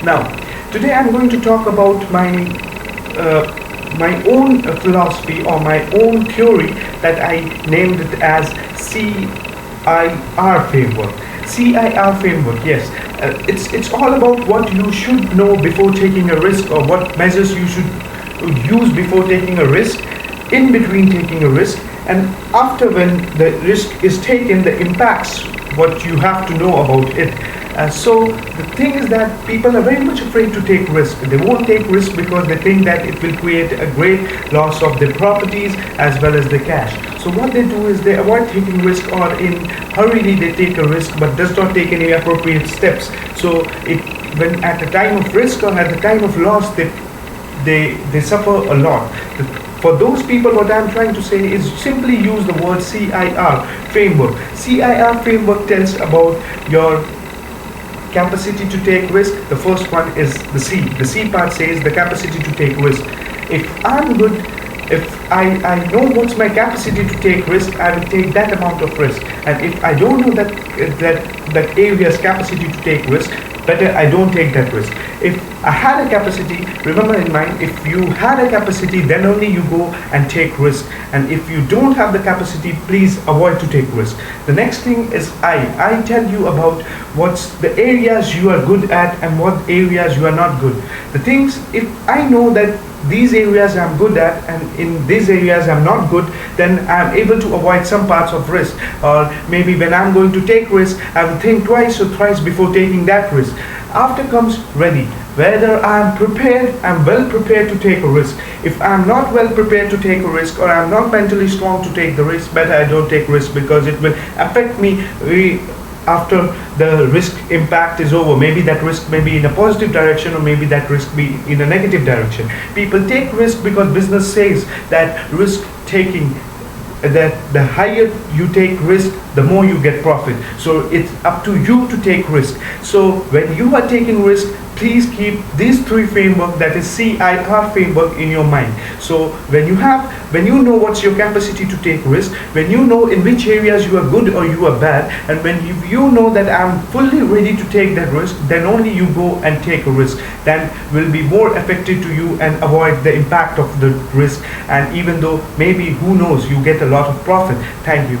Now, today I'm going to talk about my own philosophy or my own theory that I named it as CIR Framework. CIR Framework, yes. It's all about what you should know before taking a risk, or what measures you should use before taking a risk, in between taking a risk, and after when the risk is taken, the impacts, what you have to know about it. So the thing is that people are very much afraid to take risk. They won't take risk because they think that it will create a great loss of their properties as well as the cash. So what they do is they avoid taking risk, or in hurriedly they take a risk but does not take any appropriate steps. So when at the time of risk or at the time of loss, they suffer a lot. For those people, what I'm trying to say is simply use the word CIR framework. CIR framework tells about your capacity to take risk. The first one is the C. The C part says the capacity to take risk. If I'm good, if I know what's my capacity to take risk, I will take that amount of risk. And if I don't know that area's capacity to take risk, better I don't take that risk. If I had a capacity, remember in mind, if you had a capacity, then only you go and take risk. And if you don't have the capacity, please avoid to take risk. The next thing is I tell you about what's the areas you are good at and what areas you are not good. The things, if I know that these areas I'm good at and in these areas I'm not good, then I'm able to avoid some parts of risk. Or maybe when I'm going to take risk, I will think twice or thrice before taking that risk. After comes ready, whether I'm well prepared to take a risk. If I'm not well prepared to take a risk, or I'm not mentally strong to take the risk, better I don't take risk, because it will affect me after the risk impact is over. Maybe that risk may be in a positive direction, or maybe that risk be in a negative direction. People take risk because business says that risk taking, that the higher you take risk, the more you get profit. So it's up to you to take risk. So when you are taking risk, please keep these three framework, that is CIR framework, in your mind. So when you know what's your capacity to take risk, when you know in which areas you are good or you are bad, and when you know that I'm fully ready to take that risk, then only you go and take a risk. Then will be more effective to you and avoid the impact of the risk. And even though maybe, who knows, you get a lot of profit. Thank you.